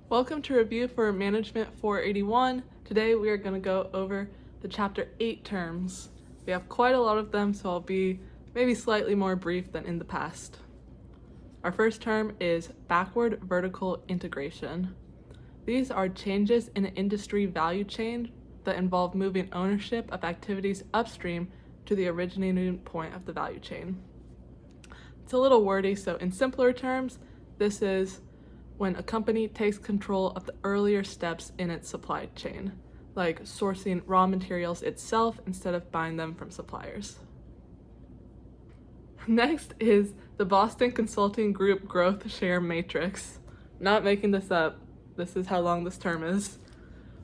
Welcome to review for Management 481. Today we are going to go over the Chapter 8 terms. We have quite a lot of them, so I'll be maybe slightly more brief than in the past. Our first term is backward vertical integration. These are changes in an industry value chain that involve moving ownership of activities upstream to the originating point of the value chain. It's a little wordy, so in simpler terms, this is when a company takes control of the earlier steps in its supply chain, like sourcing raw materials itself instead of buying them from suppliers. Next is the Boston Consulting Group Growth Share Matrix. Not making this up, this is how long this term is.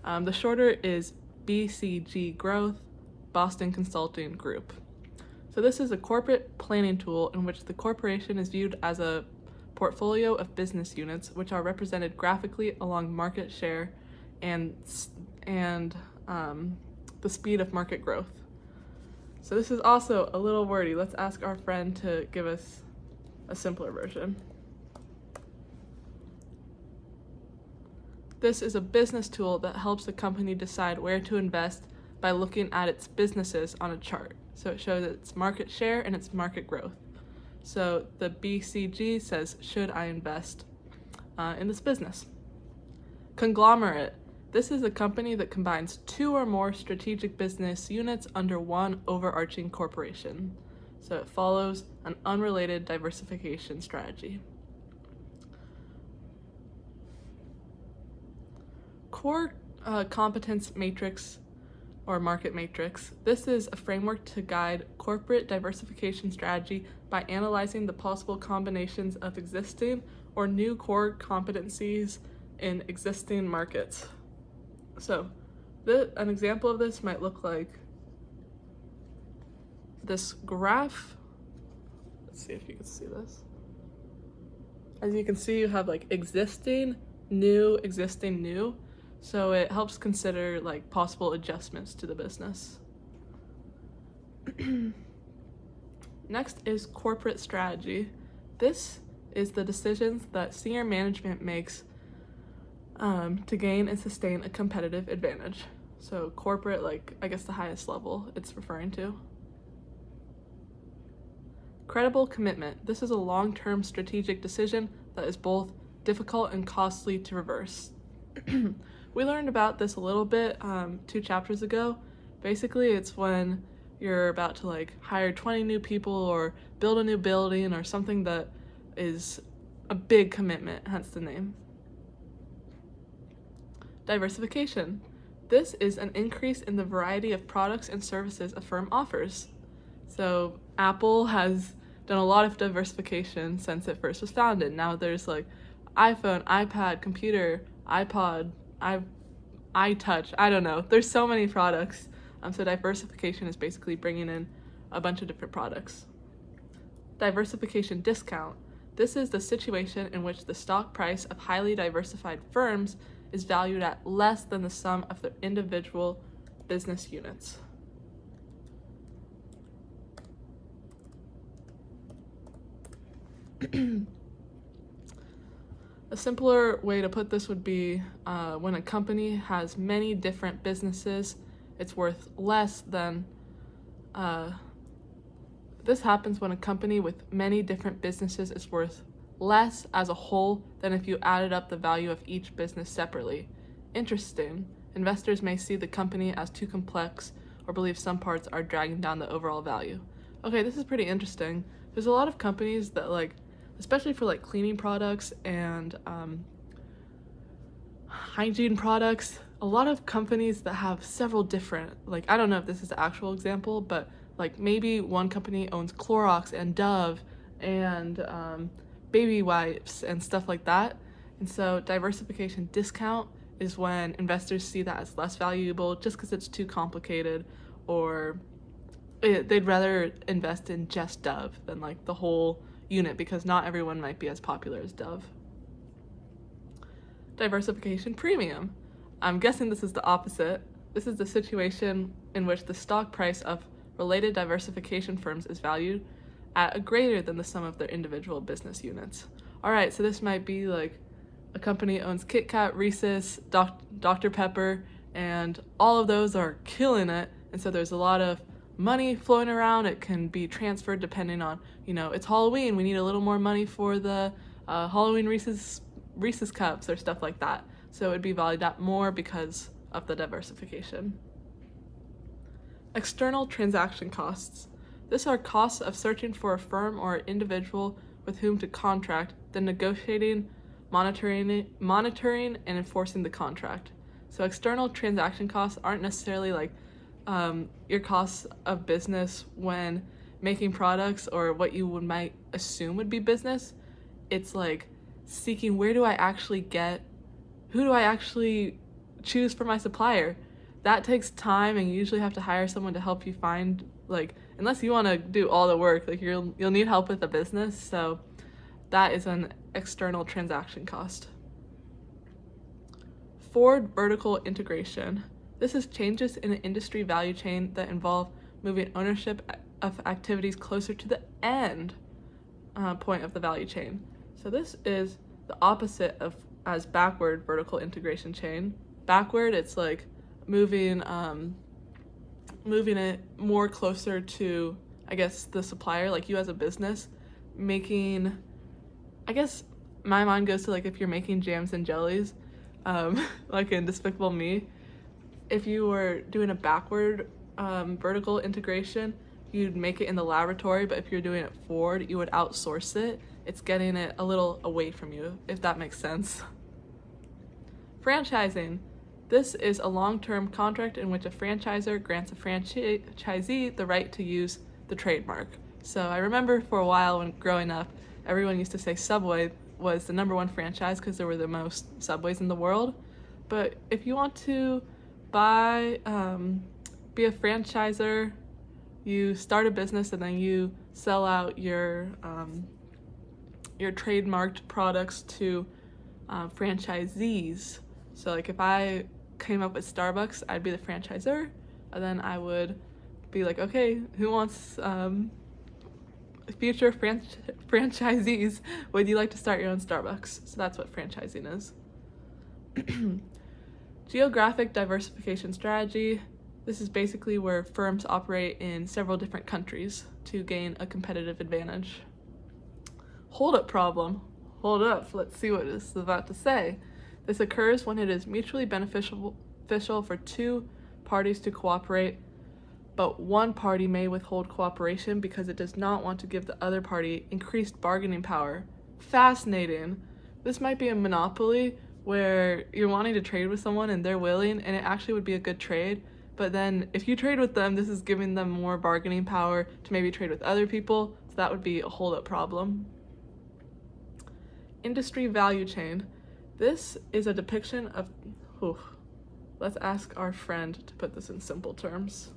The shorter is BCG Growth, Boston Consulting Group. So this is a corporate planning tool in which the corporation is viewed as a portfolio of business units, which are represented graphically along market share and the speed of market growth. So this is also a little wordy. Let's ask our friend to give us a simpler version. This is a business tool that helps a company decide where to invest by looking at its businesses on a chart. So it shows its market share and its market growth. So the BCG says, should I invest in this business? Conglomerate. This is a company that combines two or more strategic business units under one overarching corporation. So it follows an unrelated diversification strategy. Core competence matrix or market matrix. This is a framework to guide corporate diversification strategy by analyzing the possible combinations of existing or new core competencies in existing markets. So an example of this might look like this graph. Let's see if you can see this. As you can see, you have like existing, new, existing, new. So it helps consider like possible adjustments to the business. Next is corporate strategy. This is the decisions that senior management makes to gain and sustain a competitive advantage. So corporate, like I guess the highest level it's referring to. Credible commitment. This is a long-term strategic decision that is both difficult and costly to reverse. We learned about this a little bit 2 chapters ago. Basically, it's when you're about to like hire 20 new people or build a new building or something that is a big commitment, hence the name. Diversification. This is an increase in the variety of products and services a firm offers. So Apple has done a lot of diversification since it first was founded. Now there's like iPhone, iPad, computer, iPod, iTouch, I don't know. There's so many products. So diversification is basically bringing in a bunch of different products. Diversification discount. This is the situation in which the stock price of highly diversified firms is valued at less than the sum of their individual business units. A simpler way to put this would be when a company has many different businesses, it's worth less than. This happens when a company with many different businesses is worth less as a whole than if you added up the value of each business separately. Interesting. Investors may see the company as too complex or believe some parts are dragging down the overall value. Okay, this is pretty interesting. There's a lot of companies that like, especially for like cleaning products and hygiene products, a lot of companies that have several different, like I don't know if this is the actual example, but like maybe one company owns Clorox and Dove and baby wipes and stuff like that. And so diversification discount is when investors see that as less valuable just because it's too complicated, or they'd rather invest in just Dove than like the whole unit because not everyone might be as popular as Dove. Diversification premium. I'm guessing this is the opposite. This is the situation in which the stock price of related diversification firms is valued at a greater than the sum of their individual business units. All right, so this might be like a company owns Kit Kat, Reese's, Dr. Pepper, and all of those are killing it. And so there's a lot of money flowing around. It can be transferred depending on, it's Halloween. We need a little more money for the Halloween Reese's cups or stuff like that. So it would be valued at more because of the diversification. External transaction costs. This are costs of searching for a firm or individual with whom to contract, then negotiating, monitoring, and enforcing the contract. So external transaction costs aren't necessarily like your costs of business when making products or what you might assume would be business. It's like seeking who do I actually choose for my supplier. That takes time, and you usually have to hire someone to help you find, unless you want to do all the work, you'll need help with the business. So that is an external transaction cost. Forward vertical integration. This is changes in the industry value chain that involve moving ownership of activities closer to the end point of the value chain. So this is the opposite of as backward vertical integration chain. Backward, it's like moving it more closer to, I guess, the supplier, like you as a business, making, I guess my mind goes to if you're making jams and jellies, like in Despicable Me. If you were doing a backward vertical integration, you'd make it in the laboratory, but if you're doing it forward, you would outsource it. It's getting it a little away from you, if that makes sense. Franchising. This is a long-term contract in which a franchisor grants a franchisee the right to use the trademark. So I remember for a while when growing up, everyone used to say Subway was the number one franchise because there were the most Subways in the world. But if you want to be a franchisor, you start a business and then you sell out your trademarked products to franchisees. So if I came up with Starbucks, I'd be the franchisor, and then I would be like, okay, who wants future franchisees, would you like to start your own Starbucks? So that's what franchising is. Geographic diversification strategy. This is basically where firms operate in several different countries to gain a competitive advantage. Hold up problem. Hold up, let's see what it's about to say. This occurs when it is mutually beneficial for two parties to cooperate, but one party may withhold cooperation because it does not want to give the other party increased bargaining power. Fascinating. This might be a monopoly where you're wanting to trade with someone and they're willing, and it actually would be a good trade, but then if you trade with them, this is giving them more bargaining power to maybe trade with other people, so that would be a hold-up problem. Industry value chain. This is a depiction of, let's ask our friend to put this in simple terms.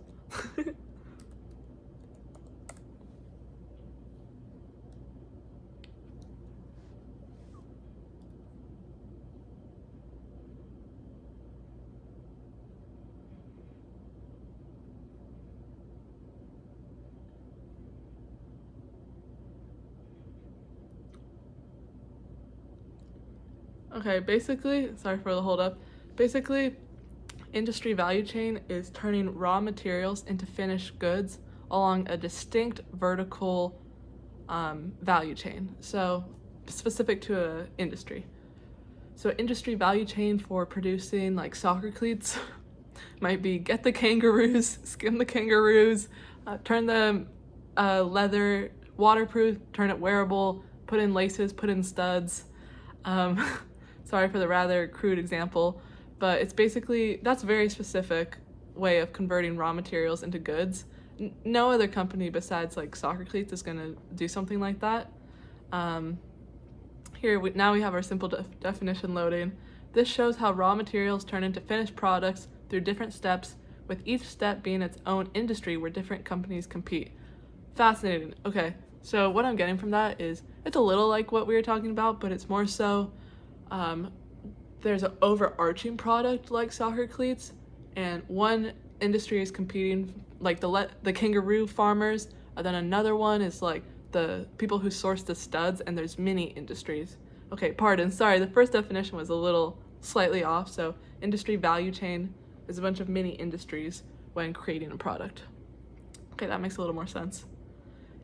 Okay, basically, sorry for the hold up. Basically, industry value chain is turning raw materials into finished goods along a distinct vertical value chain. So specific to an industry. So industry value chain for producing soccer cleats might be get the kangaroos, skin the kangaroos, turn the leather waterproof, turn it wearable, put in laces, put in studs. Sorry for the rather crude example, but it's basically, that's a very specific way of converting raw materials into goods. No other company besides soccer cleats is going to do something like that. Now we have our simple definition loading. This shows how raw materials turn into finished products through different steps, with each step being its own industry where different companies compete. Fascinating. Okay, so what I'm getting from that is it's a little like what we were talking about, but it's more so there's an overarching product like soccer cleats, and one industry is competing, the kangaroo farmers, and then another one is the people who source the studs, and there's mini industries. Okay, pardon, sorry, the first definition was a little slightly off. So industry value chain is a bunch of mini industries when creating a product. Okay, that makes a little more sense.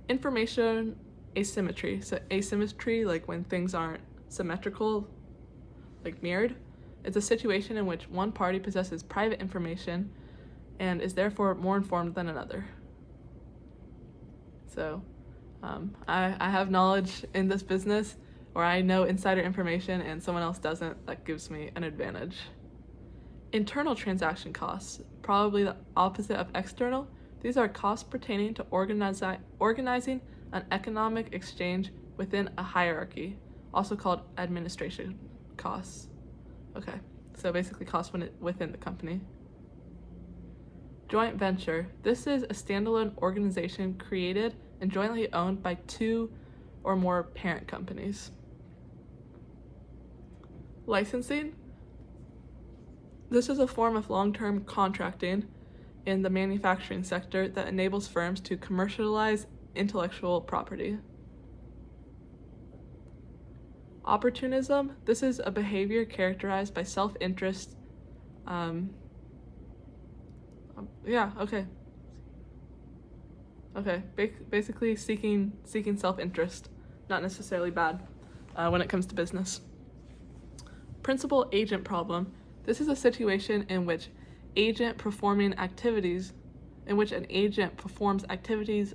Information asymmetry. So asymmetry, like when things aren't symmetrical, like mirrored, it's a situation in which one party possesses private information and is therefore more informed than another. So I have knowledge in this business, or I know insider information and someone else doesn't. That gives me an advantage. Internal transaction costs, probably the opposite of external. These are costs pertaining to organizing an economic exchange within a hierarchy, also called administration costs. Okay, so basically costs within the company. Joint venture. This is a standalone organization created and jointly owned by two or more parent companies. Licensing. This is a form of long-term contracting in the manufacturing sector that enables firms to commercialize intellectual property. Opportunism. This is a behavior characterized by self-interest. Basically seeking self-interest, not necessarily bad when it comes to business. Principal agent problem. This is a situation in which an agent performs activities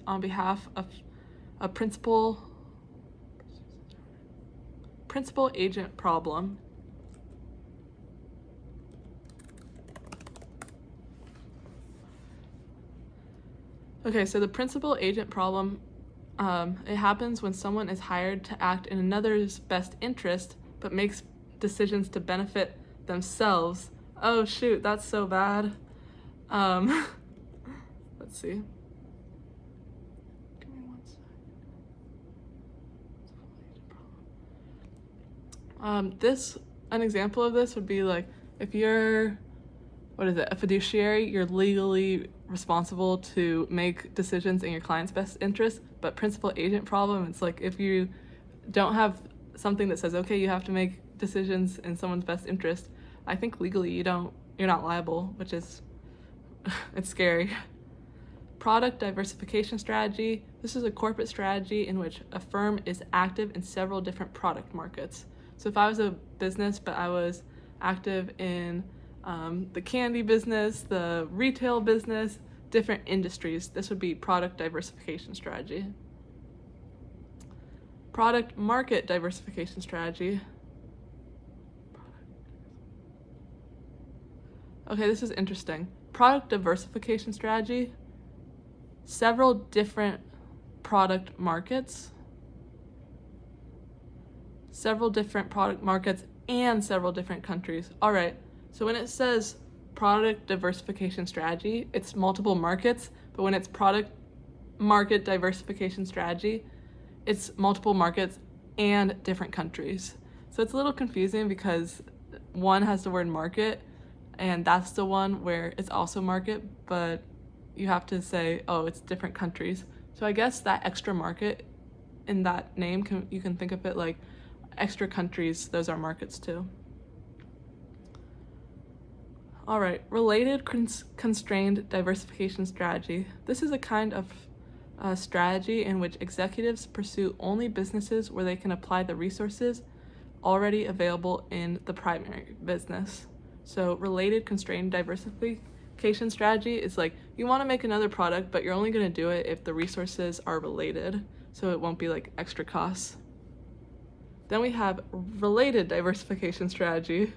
on behalf of a principal agent problem. Okay, so the principal agent problem, it happens when someone is hired to act in another's best interest, but makes decisions to benefit themselves. Oh shoot, that's so bad. Let's see. Give me 1 second. An example of this would be like if you're, a fiduciary, you're legally responsible to make decisions in your client's best interest, but principal agent problem, it's like if you don't have something that says, okay, you have to make decisions in someone's best interest, I think legally you're not liable, which is, it's scary. Product diversification strategy. This is a corporate strategy in which a firm is active in several different product markets. So if I was a business, but I was active in the candy business, the retail business, different industries, this would be product diversification strategy. Product market diversification strategy. Okay, this is interesting. Product diversification strategy, several different product markets and several different countries. All right, so when it says product diversification strategy, it's multiple markets, but when it's product market diversification strategy, it's multiple markets and different countries. So it's a little confusing because one has the word market, and that's the one where it's also market, but you have to say, oh, it's different countries. So I guess that extra market in that name, you can think of it like extra countries, those are markets too. All right, related constrained diversification strategy. This is a kind of strategy in which executives pursue only businesses where they can apply the resources already available in the primary business. So related constrained diversification strategy is like you want to make another product, but you're only going to do it if the resources are related, so it won't be like extra costs. Then we have related diversification strategy.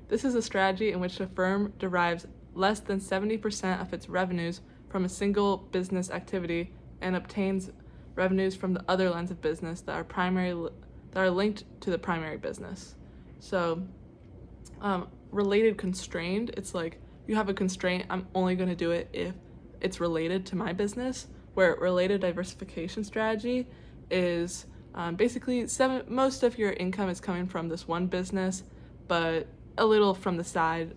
This is a strategy in which a firm derives less than 70% of its revenues from a single business activity and obtains revenues from the other lines of business that are linked to the primary business. So related constrained, it's like you have a constraint, I'm only going to do it if it's related to my business, where related diversification strategy is basically most of your income is coming from this one business, but a little from the side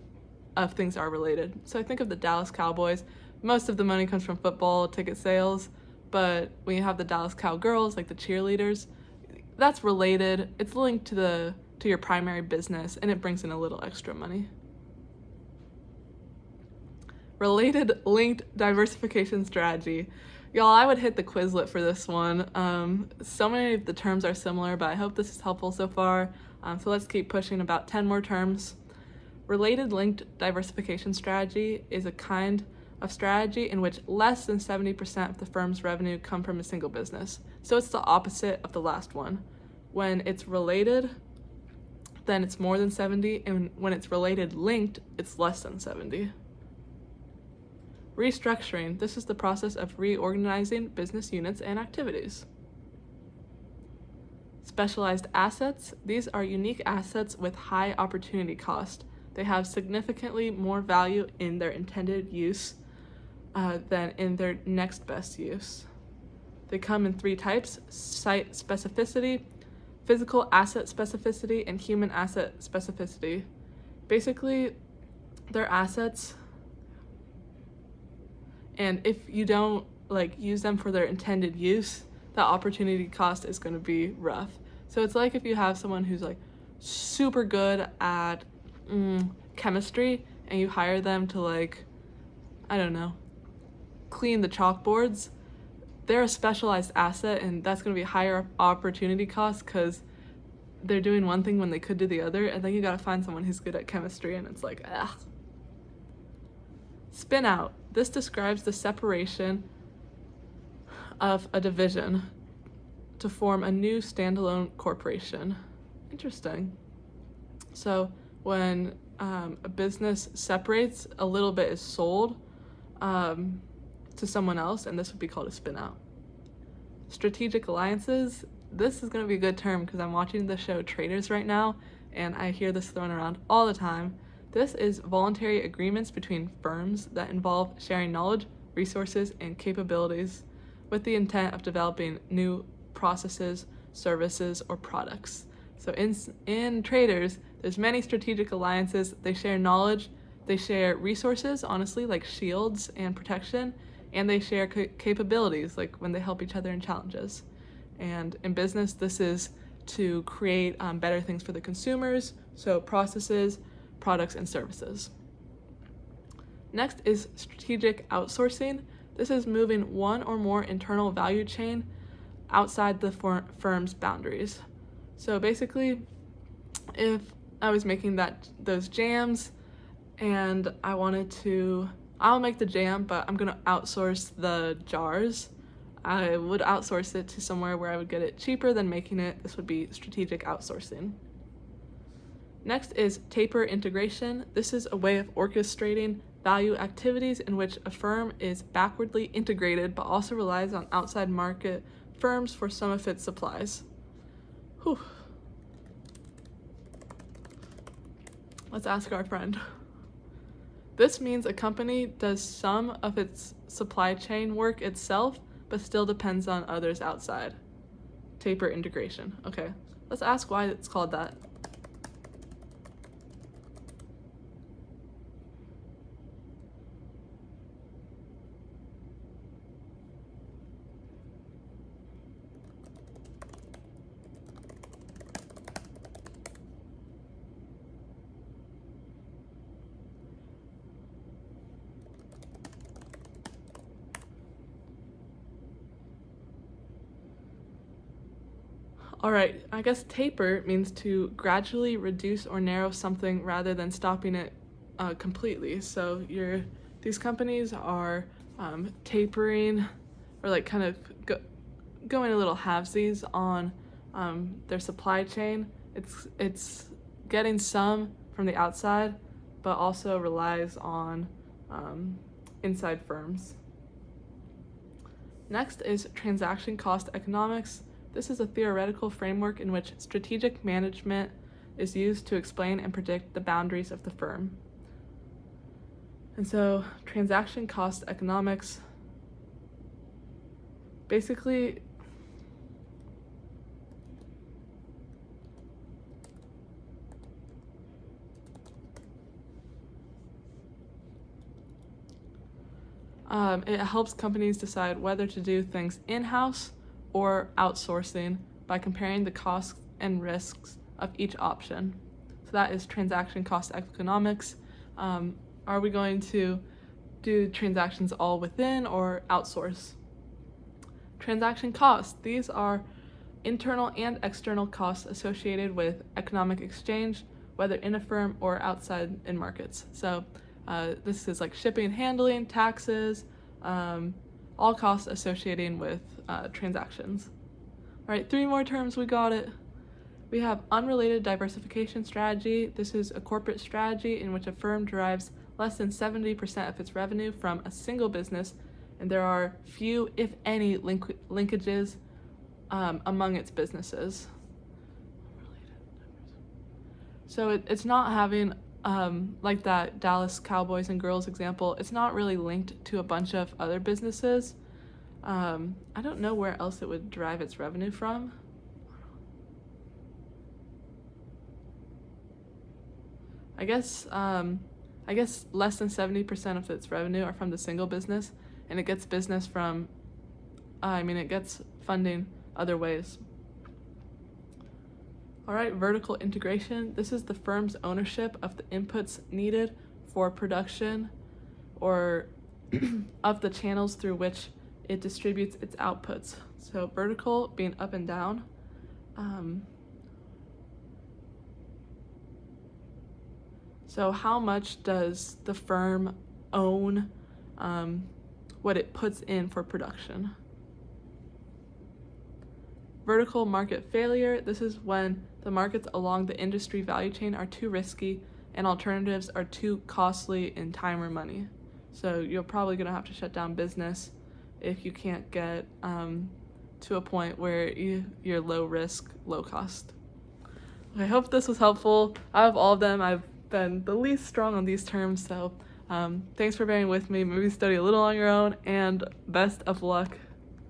of things are related. So I think of the Dallas Cowboys, most of the money comes from football ticket sales, but when you have the Dallas Cowgirls, like the cheerleaders, that's related. It's linked to your primary business, and it brings in a little extra money. Related linked diversification strategy. Y'all, I would hit the Quizlet for this one. So many of the terms are similar, but I hope this is helpful so far. So let's keep pushing about 10 more terms. Related linked diversification strategy is a kind of strategy in which less than 70% of the firm's revenue come from a single business. So it's the opposite of the last one. When it's related, then it's more than 70, and when it's related linked, it's less than 70. Restructuring. This is the process of reorganizing business units and activities. Specialized assets. These are unique assets with high opportunity cost. They have significantly more value in their intended use than in their next best use. They come in 3 types: site specificity, physical asset specificity, and human asset specificity. Basically, they're assets, and if you don't use them for their intended use, the opportunity cost is going to be rough. So it's like if you have someone who's super good at chemistry, and you hire them to I don't know, clean the chalkboards. They're a specialized asset, and that's going to be higher opportunity cost because they're doing one thing when they could do the other, and then you got to find someone who's good at chemistry, and it's ugh. Spin out. This describes the separation of a division to form a new standalone corporation. Interesting. So when a business separates, a little bit is sold to someone else, and this would be called a spin out. Strategic alliances. This is going to be a good term because I'm watching the show Traders right now, and I hear this thrown around all the time. This is voluntary agreements between firms that involve sharing knowledge, resources, and capabilities with the intent of developing new processes, services, or products. So in Traders, there's many strategic alliances. They share knowledge, they share resources, honestly, like shields and protection, and they share capabilities, like when they help each other in challenges. And in business, this is to create better things for the consumers, so processes, products, and services. Next is strategic outsourcing. This is moving one or more internal value chain outside the firm's boundaries. So basically, if I was making those jams and I'll make the jam, but I'm gonna outsource the jars. I would outsource it to somewhere where I would get it cheaper than making it. This would be strategic outsourcing. Next is taper integration. This is a way of orchestrating value activities in which a firm is backwardly integrated but also relies on outside market firms for some of its supplies. Whew. Let's ask our friend. This means a company does some of its supply chain work itself, but still depends on others outside. Taper integration. Okay, let's ask why it's called that. All right, I guess taper means to gradually reduce or narrow something rather than stopping it completely. So these companies are tapering or kind of going a little halvesies on their supply chain. It's getting some from the outside, but also relies on inside firms. Next is transaction cost economics. This is a theoretical framework in which strategic management is used to explain and predict the boundaries of the firm. And so transaction cost economics basically it helps companies decide whether to do things in-house or outsourcing by comparing the costs and risks of each option. So that is transaction cost economics. Are we going to do transactions all within or outsource? Transaction costs. These are internal and external costs associated with economic exchange, whether in a firm or outside in markets. So this is like shipping and handling, taxes, all costs associated with transactions. All right, 3 more terms, we got it. We have unrelated diversification strategy. This is a corporate strategy in which a firm derives less than 70% of its revenue from a single business, and there are few, if any, linkages among its businesses. So it's not having, like that Dallas Cowboys and Girls example, it's not really linked to a bunch of other businesses. I don't know where else it would derive its revenue from. I guess less than 70% of its revenue are from the single business, and it gets business from, it gets funding other ways. All right, vertical integration. This is the firm's ownership of the inputs needed for production or of the channels through which it distributes its outputs. So vertical being up and down. So how much does the firm own what it puts in for production? Vertical market failure. This is when the markets along the industry value chain are too risky and alternatives are too costly in time or money. So you're probably going to have to shut down business if you can't get to a point where you're low risk, low cost. I hope this was helpful. Out of all of them, I've been the least strong on these terms, so thanks for bearing with me. Maybe study a little on your own, and best of luck.